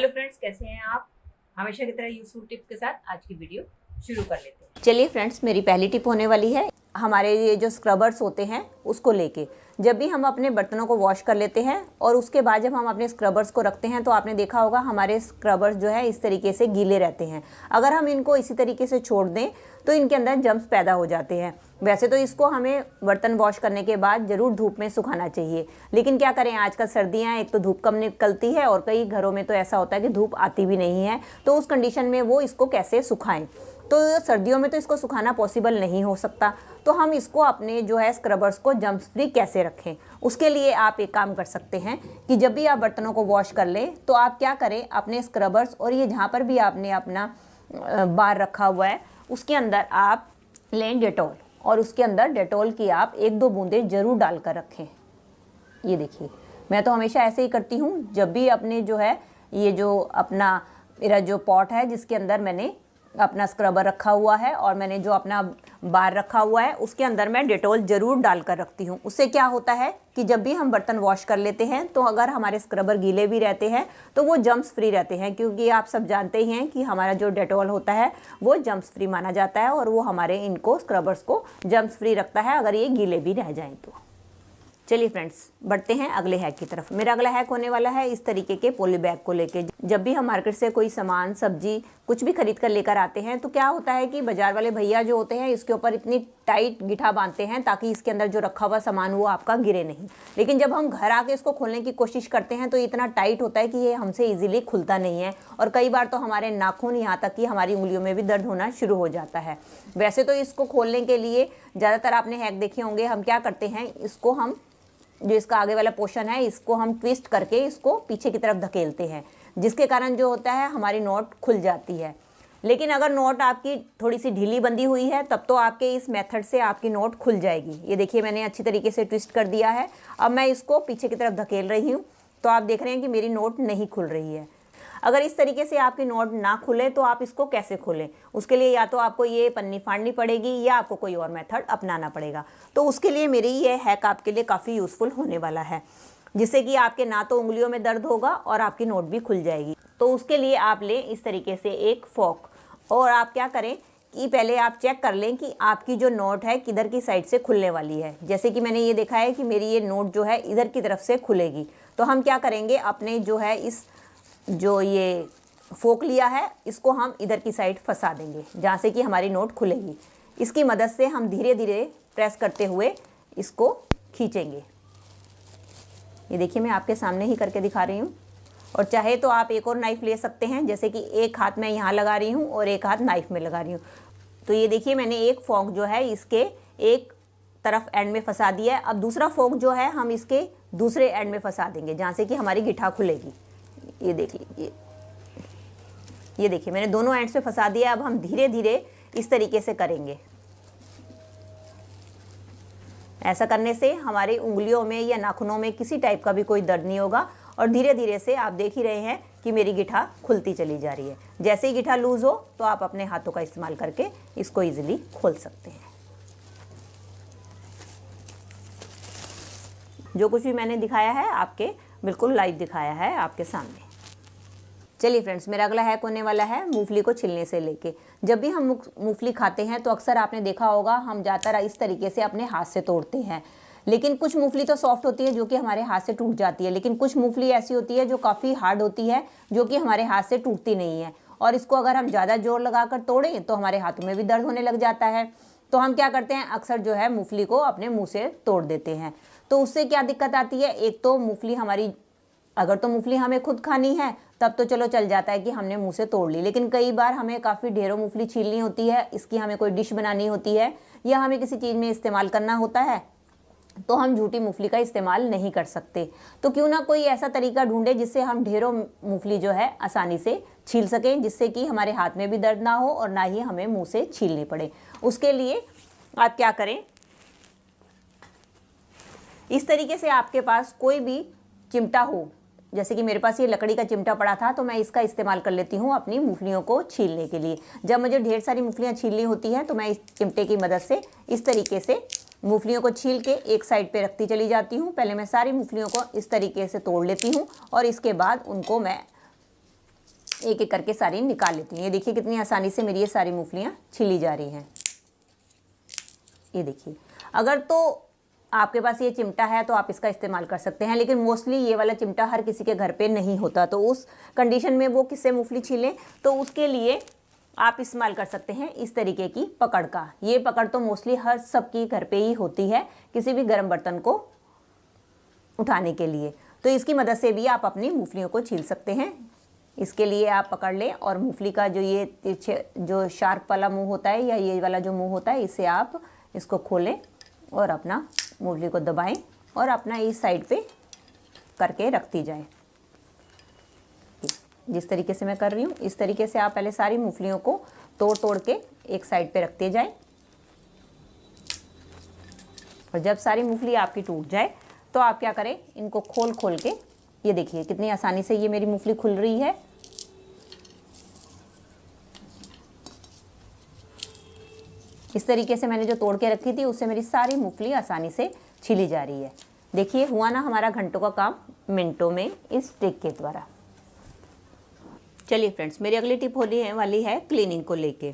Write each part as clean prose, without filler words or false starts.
Hello friends, कैसे हैं आप। हमेशा की तरह यूजफुल टिप्स के साथ आज की वीडियो शुरू कर लेते हैं। चलिए फ्रेंड्स, मेरी पहली टिप होने वाली है हमारे ये जो स्क्रबर्स होते हैं उसको लेके। जब भी हम अपने बर्तनों को वॉश कर लेते हैं और उसके बाद जब हम अपने स्क्रबर्स को रखते हैं तो आपने देखा होगा हमारे स्क्रबर्स जो है इस तरीके से गीले रहते हैं। अगर हम इनको इसी तरीके से छोड़ दें तो इनके अंदर जम्स पैदा हो जाते हैं। वैसे तो इसको हमें बर्तन वॉश करने के बाद ज़रूर धूप में सुखाना चाहिए, लेकिन क्या करें, आजकल सर्दियाँ, एक तो धूप कम निकलती है और कई घरों में तो ऐसा होता है कि धूप आती भी नहीं है। तो उस कंडीशन में वो इसको कैसे सुखाएं। तो सर्दियों में तो इसको सुखाना पॉसिबल नहीं हो सकता, तो हम इसको अपने जो है स्क्रबर्स को जम्स फ्री कैसे रखें, उसके लिए आप एक काम कर सकते हैं कि जब भी आप बर्तनों को वॉश कर लें तो आप क्या करें, अपने स्क्रबर्स और ये जहाँ पर भी आपने अपना बार रखा हुआ है उसके अंदर आप लें डेटॉल, और उसके अंदर डेटॉल की आप 1-2 बूंदें ज़रूर डालकर रखें। ये देखिए, मैं तो हमेशा ऐसे ही करती हूँ। जब भी अपने जो है ये जो अपना मेरा जो पॉट है जिसके अंदर मैंने अपना स्क्रबर रखा हुआ है और मैंने जो अपना बार रखा हुआ है उसके अंदर मैं डेटॉल ज़रूर डालकर रखती हूँ। उससे क्या होता है कि जब भी हम बर्तन वॉश कर लेते हैं तो अगर हमारे स्क्रबर गीले भी रहते हैं तो वो जम्स फ्री रहते हैं, क्योंकि आप सब जानते ही हैं कि हमारा जो डेटॉल होता है वो जम्स फ्री माना जाता है और वो हमारे इनको स्क्रबर्स को जम्स फ्री रखता है अगर ये गीले भी रह जाएँ तो। चलिए फ्रेंड्स, बढ़ते हैं अगले हैक की तरफ। मेरा अगला हैक होने वाला है इस तरीके के पॉली बैग को लेके। जब भी हम मार्केट से कोई सामान, सब्जी कुछ भी खरीद कर लेकर आते हैं तो क्या होता है कि बाजार वाले भैया जो होते हैं इसके ऊपर इतनी टाइट गिठा बांधते हैं ताकि इसके अंदर जो रखा हुआ सामान वो आपका गिरे नहीं। लेकिन जब हम घर आके इसको खोलने की कोशिश करते हैं तो इतना टाइट होता है कि ये हमसे ईजिली खुलता नहीं है और कई बार तो हमारे नाखून, यहाँ तक कि हमारी उंगलियों में भी दर्द होना शुरू हो जाता है। वैसे तो इसको खोलने के लिए ज़्यादातर आपने हैक देखे होंगे, हम क्या करते हैं, इसको हम जो इसका आगे वाला पोर्शन है इसको हम ट्विस्ट करके इसको पीछे की तरफ धकेलते हैं, जिसके कारण जो होता है हमारी नोट खुल जाती है। लेकिन अगर नोट आपकी थोड़ी सी ढीली बंधी हुई है तब तो आपके इस मेथड से आपकी नोट खुल जाएगी। ये देखिए, मैंने अच्छी तरीके से ट्विस्ट कर दिया है। अब मैं इसको पीछे की तरफ धकेल रही हूँ तो आप देख रहे हैं कि मेरी नोट नहीं खुल रही है। अगर इस तरीके से आपकी नोट ना खुले तो आप इसको कैसे खोलें, उसके लिए या तो आपको ये पन्नी फाड़नी पड़ेगी या आपको कोई और मेथड अपनाना पड़ेगा। तो उसके लिए मेरी ये हैक आपके लिए काफ़ी यूज़फुल होने वाला है, जिससे कि आपके ना तो उंगलियों में दर्द होगा और आपकी नोट भी खुल जाएगी। तो उसके लिए आप लें इस तरीके से एक फोक, और आप क्या करें कि पहले आप चेक कर लें कि आपकी जो नोट है किधर की साइड से खुलने वाली है। जैसे कि मैंने ये देखा है कि मेरी ये नोट जो है इधर की तरफ से खुलेगी, तो हम क्या करेंगे, अपने जो है इस जो ये फोक लिया है इसको हम इधर की साइड फंसा देंगे जहाँ से कि हमारी नोट खुलेगी। इसकी मदद से हम धीरे धीरे प्रेस करते हुए इसको खींचेंगे। ये देखिए, मैं आपके सामने ही करके दिखा रही हूँ, और चाहे तो आप एक और नाइफ़ ले सकते हैं, जैसे कि एक हाथ मैं यहाँ लगा रही हूँ और एक हाथ नाइफ़ में लगा रही हूँ। तो ये देखिए, मैंने एक फोक जो है इसके एक तरफ एंड में फंसा दिया है। अब दूसरा फोक जो है हम इसके दूसरे एंड में फंसा देंगे जहाँ से कि हमारी गिठा खुलेगी। ये देख लीजिए, ये देखिए, मैंने दोनों एंड्स पे फंसा दिया। अब हम धीरे धीरे इस तरीके से करेंगे। ऐसा करने से हमारी उंगलियों में या नाखूनों में किसी टाइप का भी कोई दर्द नहीं होगा, और धीरे धीरे से आप देख ही रहे हैं कि मेरी गिठा खुलती चली जा रही है। जैसे ही गिठा लूज़ हो तो आप अपने हाथों का इस्तेमाल करके इसको ईजिली खोल सकते हैं। जो कुछ भी मैंने दिखाया है आपके बिल्कुल लाइव दिखाया है आपके सामने। चलिए फ्रेंड्स, मेरा अगला हैक होने वाला है मूंगफली को छिलने से लेके। जब भी हम मूंगफली खाते हैं तो अक्सर आपने देखा होगा हम ज़्यादातर इस तरीके से अपने हाथ से तोड़ते हैं। लेकिन कुछ मूंगफली तो सॉफ्ट होती है जो कि हमारे हाथ से टूट जाती है, लेकिन कुछ मूंगफली ऐसी होती है जो काफ़ी हार्ड होती है जो कि हमारे हाथ से टूटती नहीं है, और इसको अगर हम ज़्यादा जोर लगाकर तोड़ें तो हमारे हाथों में भी दर्द होने लग जाता है। तो हम क्या करते हैं, अक्सर जो है मूंगफली को अपने मुँह से तोड़ देते हैं। तो उससे क्या दिक्कत आती है, एक तो मूंगफली हमारी, अगर तो मूंगफली हमें खुद खानी है तब तो चलो चल जाता है कि हमने मुंह से तोड़ ली, लेकिन कई बार हमें काफ़ी ढेरों मूंगफली छीलनी होती है, इसकी हमें कोई डिश बनानी होती है या हमें किसी चीज़ में इस्तेमाल करना होता है, तो हम झूठी मूंगफली का इस्तेमाल नहीं कर सकते। तो क्यों ना कोई ऐसा तरीका ढूंढे जिससे हम ढेरों मूंगफली जो है आसानी से छील सकें, जिससे कि हमारे हाथ में भी दर्द ना हो और ना ही हमें मुँह से छीलनी पड़े। उसके लिए आप क्या करें, इस तरीके से आपके पास कोई भी चिमटा हो, जैसे कि मेरे पास ये लकड़ी का चिमटा पड़ा था तो मैं इसका इस्तेमाल कर लेती हूँ अपनी मूंगफलियों को छीलने के लिए। जब मुझे ढेर सारी मूंगफलियाँ छीलनी होती हैं तो मैं इस चिमटे की मदद से इस तरीके से मूंगफलियों को छील के एक साइड पे रखती चली जाती हूँ। पहले मैं सारी मूंगफलियों को इस तरीके से तोड़ लेती हूँ और इसके बाद उनको मैं एक एक करके सारी निकाल लेती हूँ। ये देखिए कितनी आसानी से मेरी ये सारी मूंगफलियाँ छिली जा रही हैं। ये देखिए, अगर तो आपके पास ये चिमटा है तो आप इसका इस्तेमाल कर सकते हैं, लेकिन मोस्टली ये वाला चिमटा हर किसी के घर पे नहीं होता, तो उस कंडीशन में वो किससे मूंगफली छीलें, तो उसके लिए आप इस्तेमाल कर सकते हैं इस तरीके की पकड़ का। ये पकड़ तो मोस्टली हर सबकी घर पे ही होती है किसी भी गर्म बर्तन को उठाने के लिए, तो इसकी मदद से भी आप अपनी मूंगफलियों को छील सकते हैं। इसके लिए आप पकड़ लें और मूंगफली का जो ये तिरछे जो शार्प वाला मुंह होता है या ये वाला जो मुंह होता है, इससे आप इसको खोलें और अपना मूंगफली को दबाएं और अपना इस साइड पे करके रखती जाए। जिस तरीके से मैं कर रही हूँ इस तरीके से आप पहले सारी मूंगफलियों को तोड़ तोड़ के एक साइड पे रखते जाएं, और जब सारी मूंगफली आपकी टूट जाए तो आप क्या करें, इनको खोल खोल के, ये देखिए कितनी आसानी से ये मेरी मूंगफली खुल रही है। इस तरीके से मैंने जो तोड़ के रखी थी उससे मेरी सारी मूंगफली आसानी से छिली जा रही है। देखिए हुआ ना हमारा घंटों का काम मिनटों में इस ट्रिक के द्वारा। चलिए फ्रेंड्स, मेरी अगली टिप होने वाली है क्लीनिंग को लेके।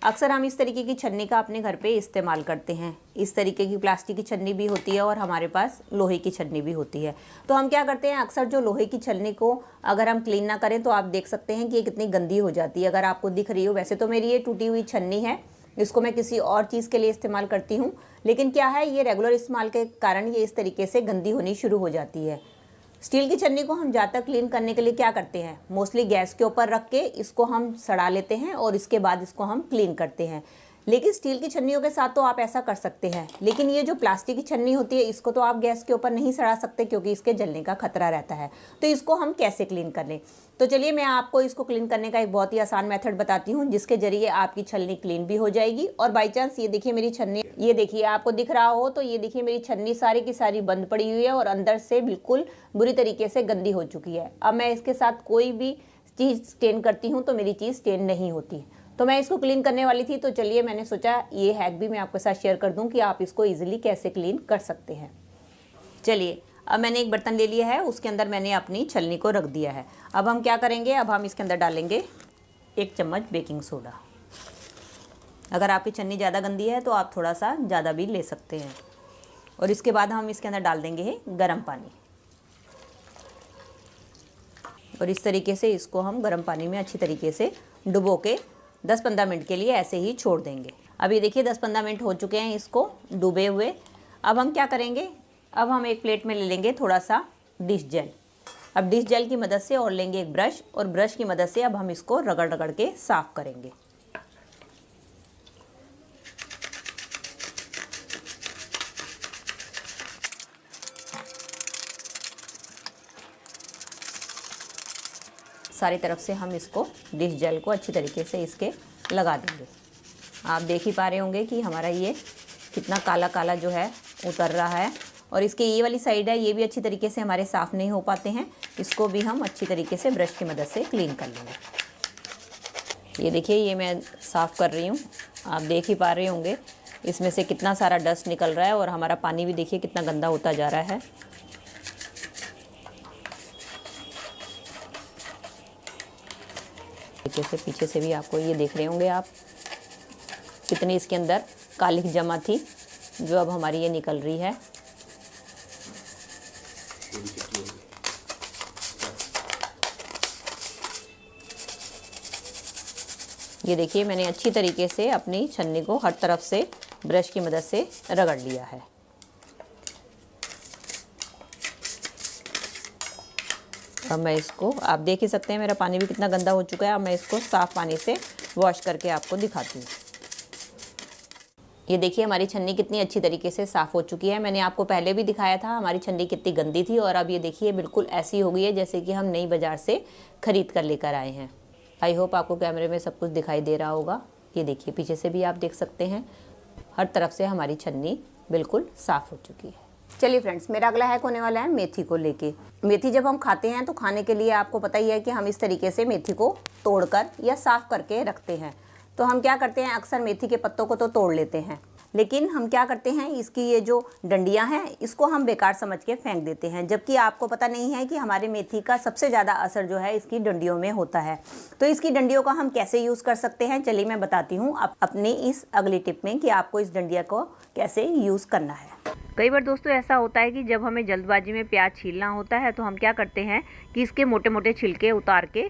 अक्सर हम इस तरीके की छन्नी का अपने घर पे इस्तेमाल करते हैं। इस तरीके की प्लास्टिक की छन्नी भी होती है और हमारे पास लोहे की छन्नी भी होती है। तो हम क्या करते हैं, अक्सर जो लोहे की छन्नी को अगर हम क्लीन ना करें तो आप देख सकते हैं कि ये कितनी गंदी हो जाती है। अगर आपको दिख रही हो, वैसे तो मेरी ये टूटी हुई छन्नी है, इसको मैं किसी और चीज़ के लिए इस्तेमाल करती हूँ, लेकिन क्या है, ये रेगुलर इस्तेमाल के कारण ये इस तरीके से गंदी होनी शुरू हो जाती है। स्टील की छन्नी को हम ज़्यादातर क्लीन करने के लिए क्या करते हैं, मोस्टली गैस के ऊपर रख के इसको हम सड़ा लेते हैं और इसके बाद इसको हम क्लीन करते हैं। लेकिन स्टील की छन्नियों के साथ तो आप ऐसा कर सकते हैं, लेकिन ये जो प्लास्टिक की छन्नी होती है इसको तो आप गैस के ऊपर नहीं सड़ा सकते क्योंकि इसके जलने का खतरा रहता है। तो इसको हम कैसे क्लीन कर लें, तो चलिए मैं आपको इसको क्लीन करने का एक बहुत ही आसान मेथड बताती हूँ, जिसके जरिए आपकी छन्नी क्लीन भी हो जाएगी। और बाई चांस ये देखिए मेरी छन्नी, ये देखिए आपको दिख रहा हो तो ये देखिए मेरी छन्नी सारी की सारी बंद पड़ी हुई है और अंदर से बिल्कुल बुरी तरीके से गंदी हो चुकी है। अब मैं इसके साथ कोई भी चीज़ स्टेन करती हूँ तो मेरी चीज़ स्टेन नहीं होती। तो मैं इसको क्लीन करने वाली थी, तो चलिए मैंने सोचा ये हैक भी मैं आपके साथ शेयर कर दूं कि आप इसको इजीली कैसे क्लीन कर सकते हैं। चलिए अब मैंने एक बर्तन ले लिया है, उसके अंदर मैंने अपनी छलनी को रख दिया है। अब हम क्या करेंगे, अब हम इसके अंदर डालेंगे 1 चम्मच बेकिंग सोडा। अगर आपकी छन्नी ज़्यादा गंदी है तो आप थोड़ा सा ज़्यादा भी ले सकते हैं। और इसके बाद हम इसके अंदर डाल देंगे गर्म पानी, और इस तरीके से इसको हम गर्म पानी में अच्छी तरीके से डुबो के 10-15 मिनट के लिए ऐसे ही छोड़ देंगे। अभी देखिए 10-15 मिनट हो चुके हैं इसको डूबे हुए। अब हम क्या करेंगे, अब हम एक प्लेट में ले लेंगे थोड़ा सा डिश जेल। अब डिश जेल की मदद से और लेंगे एक ब्रश, और ब्रश की मदद से अब हम इसको रगड़ रगड़ के साफ़ करेंगे। सारी तरफ से हम इसको डिश जेल को अच्छी तरीके से इसके लगा देंगे। आप देख ही पा रहे होंगे कि हमारा ये कितना काला काला जो है उतर रहा है, और इसकी ये वाली साइड है ये भी अच्छी तरीके से हमारे साफ़ नहीं हो पाते हैं, इसको भी हम अच्छी तरीके से ब्रश की मदद से क्लीन कर लेंगे। ये देखिए ये मैं साफ़ कर रही हूँ, आप देख ही पा रहे होंगे इसमें से कितना सारा डस्ट निकल रहा है, और हमारा पानी भी देखिए कितना गंदा होता जा रहा है। पीछे से भी आपको ये देख रहे होंगे आप कितनी इसके अंदर कालिक जमा थी, जो अब हमारी ये निकल रही है। ये देखिए मैंने अच्छी तरीके से अपनी छन्नी को हर तरफ से ब्रश की मदद से रगड़ लिया है। अब मैं इसको, आप देख ही सकते हैं मेरा पानी भी कितना गंदा हो चुका है। अब मैं इसको साफ़ पानी से वॉश करके आपको दिखाती हूँ। ये देखिए हमारी छन्नी कितनी अच्छी तरीके से साफ़ हो चुकी है। मैंने आपको पहले भी दिखाया था हमारी छन्नी कितनी गंदी थी, और अब ये देखिए बिल्कुल ऐसी हो गई है जैसे कि हम नई बाज़ार से ख़रीद कर लेकर आए हैं। आई होप आपको कैमरे में सब कुछ दिखाई दे रहा होगा। ये देखिए पीछे से भी आप देख सकते हैं, हर तरफ से हमारी छन्नी बिल्कुल साफ़ हो चुकी है। चलिए फ्रेंड्स, मेरा अगला हैक होने वाला है मेथी को लेके। मेथी जब हम खाते हैं तो खाने के लिए आपको पता ही है कि हम इस तरीके से मेथी को तोड़कर या साफ़ करके रखते हैं। तो हम क्या करते हैं, अक्सर मेथी के पत्तों को तो तोड़ लेते हैं, लेकिन हम क्या करते हैं, इसकी ये जो डंडियां हैं इसको हम बेकार समझ के फेंक देते हैं, जबकि आपको पता नहीं है कि हमारे मेथी का सबसे ज़्यादा असर जो है इसकी डंडियों में होता है। तो इसकी डंडियों का हम कैसे यूज़ कर सकते हैं, चलिए मैं बताती हूँ अपने इस अगली टिप में कि आपको इस डंडिया को कैसे यूज़ करना है। कई बार दोस्तों ऐसा होता है कि जब हमें जल्दबाजी में प्याज छीलना होता है तो हम क्या करते हैं कि इसके मोटे मोटे छिलके उतार के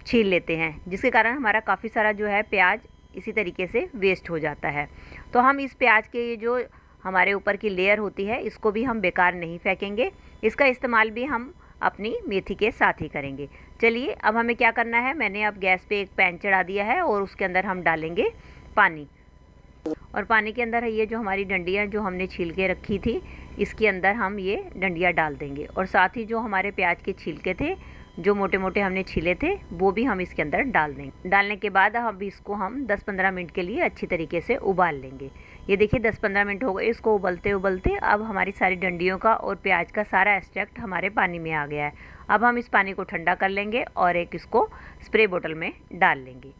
छील लेते हैं, जिसके कारण हमारा काफ़ी सारा जो है प्याज इसी तरीके से वेस्ट हो जाता है। तो हम इस प्याज के ये जो हमारे ऊपर की लेयर होती है इसको भी हम बेकार नहीं फेंकेंगे, इसका इस्तेमाल भी हम अपनी मेथी के साथ ही करेंगे। चलिए अब हमें क्या करना है, मैंने अब गैस पे एक पैन चढ़ा दिया है और उसके अंदर हम डालेंगे पानी, और पानी के अंदर ये जो हमारी डंडियाँ जो हमने छील के रखी थी इसके अंदर हम ये डंडियाँ डाल देंगे, और साथ ही जो हमारे प्याज के छिलके थे जो मोटे मोटे हमने छीले थे वो भी हम इसके अंदर डाल देंगे। डालने के बाद अब इसको हम 10-15 मिनट के लिए अच्छी तरीके से उबाल लेंगे। ये देखिए 10-15 मिनट हो गए इसको उबलते उबलते, अब हमारी सारी डंडियों का और प्याज का सारा एक्सट्रैक्ट हमारे पानी में आ गया है। अब हम इस पानी को ठंडा कर लेंगे और एक इसको स्प्रे बोतल में डाल लेंगे।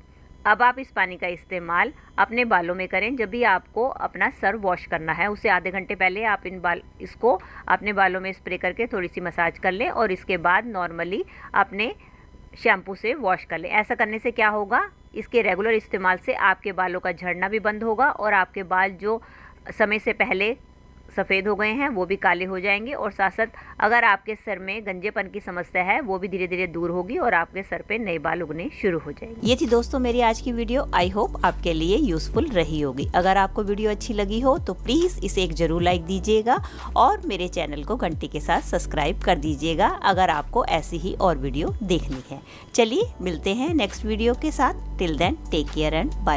अब आप इस पानी का इस्तेमाल अपने बालों में करें। जब भी आपको अपना सर वॉश करना है उससे आधे घंटे पहले आप इसको अपने बालों में स्प्रे करके थोड़ी सी मसाज कर लें और इसके बाद नॉर्मली अपने शैम्पू से वॉश कर लें। ऐसा करने से क्या होगा, इसके रेगुलर इस्तेमाल से आपके बालों का झड़ना भी बंद होगा और आपके बाल जो समय से पहले सफ़ेद हो गए हैं वो भी काले हो जाएंगे, और साथ साथ अगर आपके सर में गंजेपन की समस्या है वो भी धीरे धीरे दूर होगी और आपके सर पे नए बाल उगने शुरू हो जाएंगे। ये थी दोस्तों मेरी आज की वीडियो, आई होप आपके लिए यूजफुल रही होगी। अगर आपको वीडियो अच्छी लगी हो तो प्लीज़ इसे एक जरूर लाइक दीजिएगा और मेरे चैनल को घंटी के साथ सब्सक्राइब कर दीजिएगा अगर आपको ऐसी ही और वीडियो देखनी है। चलिए मिलते हैं नेक्स्ट वीडियो के साथ। Till then take care and bye.